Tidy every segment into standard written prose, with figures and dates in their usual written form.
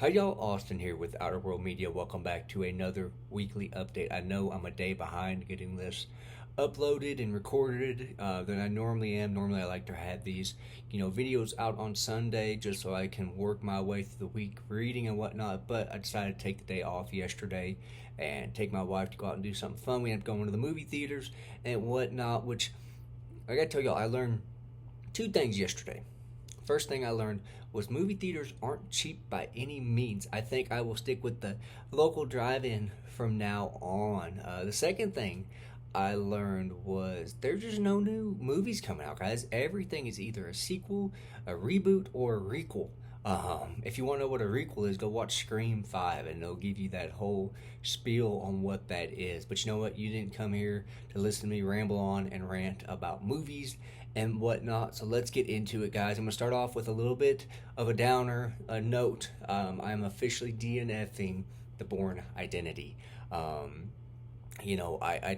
How y'all? Austin here with Outer World Media. Welcome back to another weekly update. I know I'm a day behind getting this uploaded and recorded than I normally am. Normally, I like to have these, videos out on Sunday just so I can work my way through the week reading and whatnot. But I decided to take the day off yesterday and take my wife to go out and do something fun. We ended up going to the movie theaters and whatnot, which I gotta tell y'all, I learned two things yesterday. First thing I learned was movie theaters aren't cheap by any means. I think I will stick with the local drive-in from now on. The second thing I learned was there's just no new movies coming out, guys. Everything is either a sequel, a reboot, or a requel. If you want to know what a requel is, go watch Scream 5 and they'll give you that whole spiel on what that is. But you know what? You didn't come here to listen to me ramble on and rant about movies and whatnot. So let's get into it, guys. I'm going to start off with a little bit of a downer note. I'm officially DNFing the Bourne Identity. I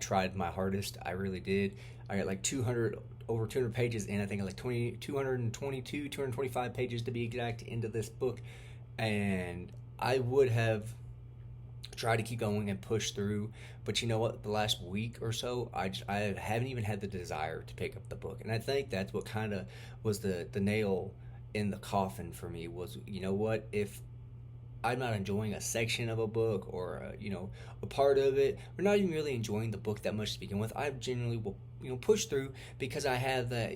tried my hardest. I really did. I got like 200 pages in. I think like 225 pages to be exact into this book. And I would have tried to keep going and push through. But you know what? The last week or so, I haven't even had the desire to pick up the book. And I think that's what kind of was the nail in the coffin for me was, you know what? If I'm not enjoying a section of a book or a part of it, or not even really enjoying the book that much to begin with, I generally will push through because I have that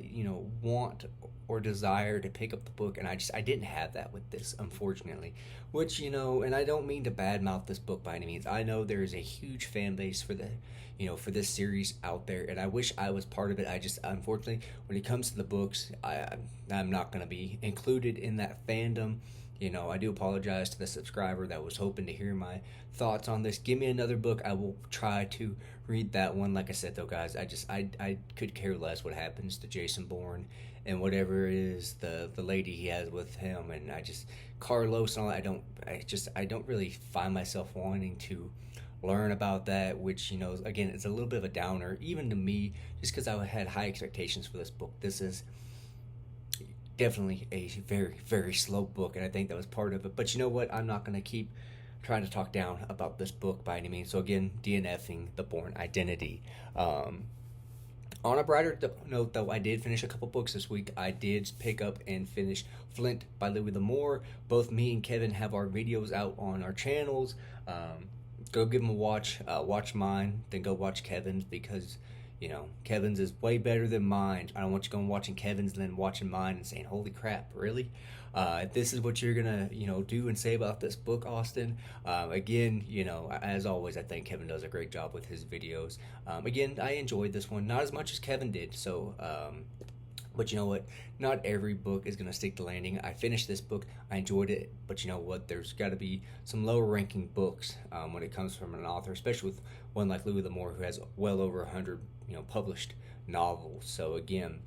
want or desire to pick up the book, and I didn't have that with this, unfortunately. Which and I don't mean to badmouth this book by any means. I know there is a huge fan base for for this series out there, and I wish I was part of it. I just unfortunately, when it comes to the books, I'm not going to be included in that fandom. I do apologize to the subscriber that was hoping to hear my thoughts on this. Give me another book. I will try to read that one. Like I said, though, guys, I could care less what happens to Jason Bourne and whatever it is the lady he has with him, and Carlos and all that. I don't really find myself wanting to learn about that, which again, it's a little bit of a downer even to me, just because I had high expectations for this book. This is definitely a very, very slow book, and I think that was part of it. But you know what? I'm not going to keep trying to talk down about this book by any means. So again, DNFing the Bourne Identity. On a brighter note, though, I did finish a couple books this week. I did pick up and finish Flint by Louis L'Amour. Both me and Kevin have our videos out on our channels. Go give them a watch. Watch mine, then go watch Kevin's, because Kevin's is way better than mine. I don't want you going watching Kevin's and then watching mine and saying, holy crap, really? This is what you're gonna, do and say about this book, Austin. Again, as always, I think Kevin does a great job with his videos. Again, I enjoyed this one, not as much as Kevin did, so, but you know what? Not every book is going to stick the landing. I finished this book. I enjoyed it. But you know what? There's got to be some lower ranking books when it comes from an author, especially with one like Louis L'Amour, who has well over 100 published novels. So again,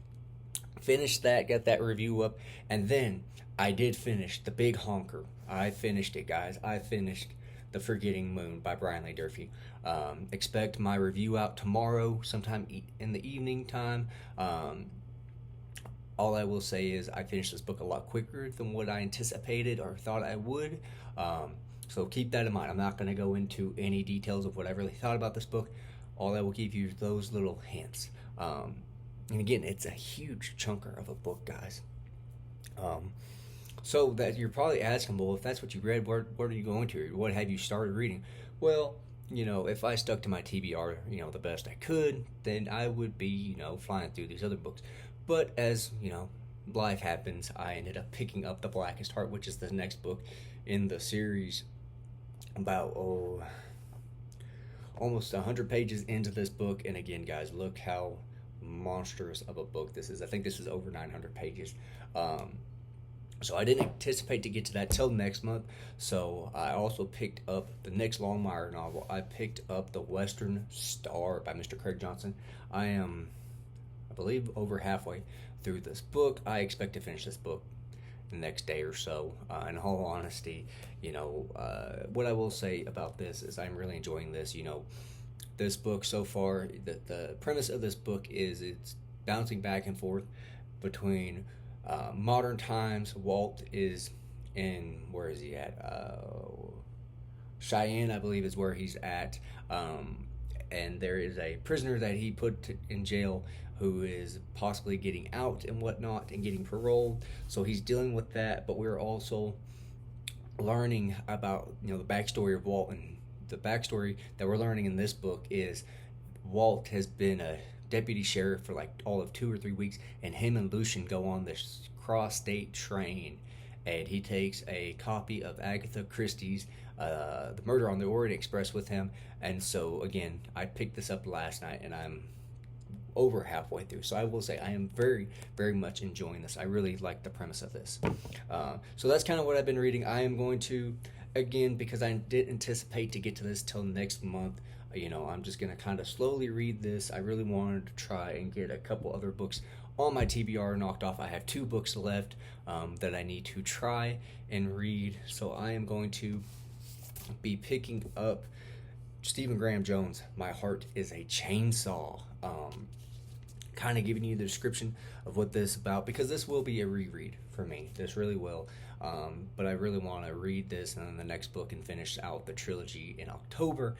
finished that, got that review up. And then I did finish The Big Honker. I finished it, guys. I finished The Forgetting Moon by Brian Lee Durfee. Expect my review out tomorrow, sometime in the evening time. All I will say is I finished this book a lot quicker than what I anticipated or thought I would. So keep that in mind. I'm not going to go into any details of what I really thought about this book. All I will give you is those little hints. And again, it's a huge chunker of a book, guys. So that you're probably asking, well, if that's what you read, where are you going to? What have you started reading? Well, if I stuck to my TBR, the best I could, then I would be, flying through these other books. But as, life happens, I ended up picking up The Blackest Heart, which is the next book in the series. About, almost 100 pages into this book. And again, guys, look how monstrous of a book this is. I think this is over 900 pages. So I didn't anticipate to get to that till next month. So I also picked up the next Longmire novel. I picked up The Western Star by Mr. Craig Johnson. I believe over halfway through this book. I expect to finish this book the next day or so. In all honesty, what I will say about this is I'm really enjoying this. This book so far, the premise of this book is it's bouncing back and forth between modern times. Walt is in, where is he at? Cheyenne, I believe, is where he's at. And there is a prisoner that he put in jail who is possibly getting out and whatnot and getting paroled. So he's dealing with that. But we're also learning about the backstory of Walt, and the backstory that we're learning in this book is Walt has been a deputy sheriff for like all of 2 or 3 weeks, and him and Lucian go on this cross-state train, and he takes a copy of Agatha Christie's The Murder on the Orient Express with him. And so again, I picked this up last night, and I'm over halfway through. So I will say I am very, very much enjoying this. I really like the premise of this. So that's kind of what I've been reading. I am going to, again, because I didn't anticipate to get to this till next month, I'm just going to kind of slowly read this. I really wanted to try and get a couple other books on my TBR knocked off. I have 2 books left that I need to try and read. So I am going to be picking up Stephen Graham Jones, My Heart is a Chainsaw. Kind of giving you the description of what this is about, because this will be a reread for me. This really will. But I really want to read this and then the next book and finish out the trilogy in October.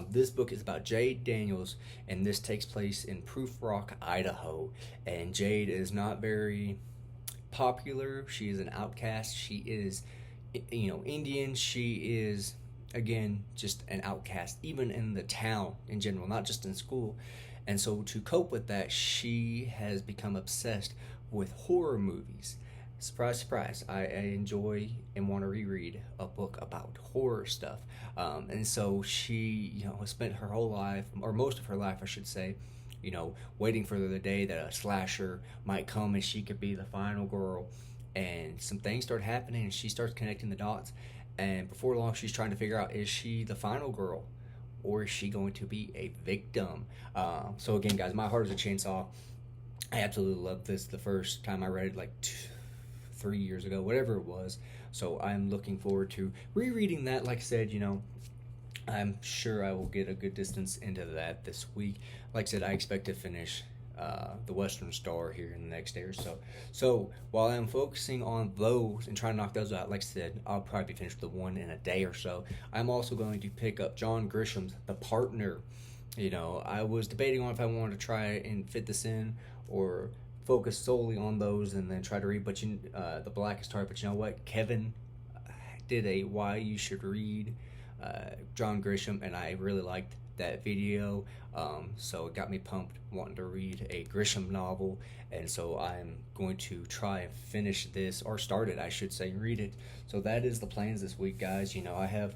This book is about Jade Daniels, and this takes place in Proof Rock, Idaho. And Jade is not very popular. She is an outcast. She is, Indian. She is, again, just an outcast, even in the town in general, not just in school. And so to cope with that, she has become obsessed with horror movies. Surprise, surprise. I enjoy and want to reread a book about horror stuff. And so she, has spent her whole life, or most of her life, I should say, waiting for the day that a slasher might come and she could be the final girl. And some things start happening, and she starts connecting the dots. And before long, she's trying to figure out, is she the final girl, or is she going to be a victim? So again, guys, My Heart is a Chainsaw. I absolutely love this. The first time I read it, like 3 years ago, whatever it was. So I'm looking forward to rereading that. Like I said, I'm sure I will get a good distance into that this week. Like I said, I expect to finish the Western Star here in the next day or so. So while I'm focusing on those and trying to knock those out, like I said, I'll probably finish the one in a day or so. I'm also going to pick up John Grisham's The Partner. I was debating on if I wanted to try and fit this in or focus solely on those and then try to read The Blackest Heart. But you know what? Kevin did a why you should read John Grisham, and I really liked that video. So it got me pumped wanting to read a Grisham novel, and so I'm going to try and finish this, or start it I should say, and read it. So that is the plans this week, guys. I have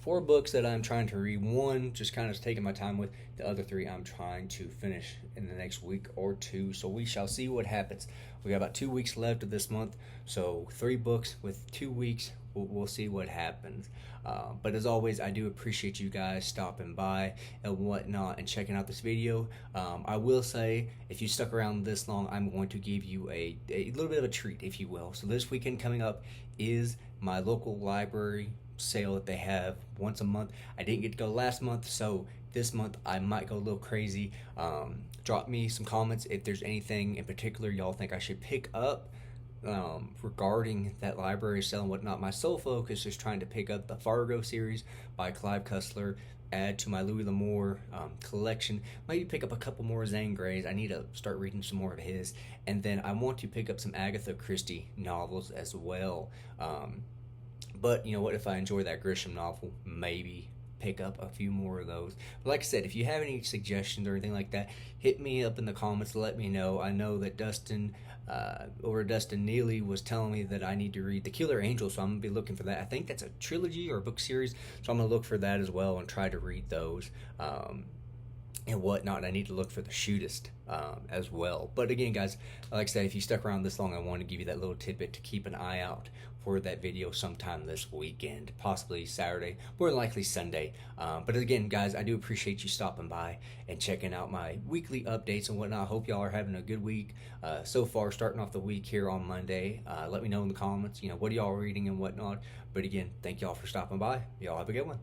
4 books that I'm trying to read. One just kind of taking my time with. The other 3 I'm trying to finish in the next week or 2. So we shall see what happens. We got about 2 weeks left of this month. So 3 books with 2 weeks. We'll see what happens. But as always, I do appreciate you guys stopping by and whatnot and checking out this video. I will say, if you stuck around this long, I'm going to give you a little bit of a treat, if you will. So this weekend coming up is my local library sale that they have once a month. I didn't get to go last month, so this month I might go a little crazy. Drop me some comments if there's anything in particular y'all think I should pick up regarding that library sale and whatnot. My sole focus is trying to pick up the Fargo series by Clive Cussler, add to my Louis L'Amour collection, maybe pick up a couple more Zane Greys. I need to start reading some more of his, and then I want to pick up some Agatha Christie novels as well. But you know what, if I enjoy that Grisham novel, maybe pick up a few more of those. But like I said, if you have any suggestions or anything like that, hit me up in the comments, let me know. I know that Dustin Neely was telling me that I need to read The Killer Angel, so I'm going to be looking for that. I think that's a trilogy or a book series, so I'm going to look for that as well and try to read those and whatnot. I need to look for The Shootist as well. But again, guys, like I said, if you stuck around this long, I want to give you that little tidbit to keep an eye out for that video sometime this weekend, possibly Saturday, more than likely Sunday. But again, guys, I do appreciate you stopping by and checking out my weekly updates and whatnot. I hope y'all are having a good week so far, starting off the week here on Monday. Let me know in the comments, what are y'all reading and whatnot. But again, thank y'all for stopping by. Y'all have a good one.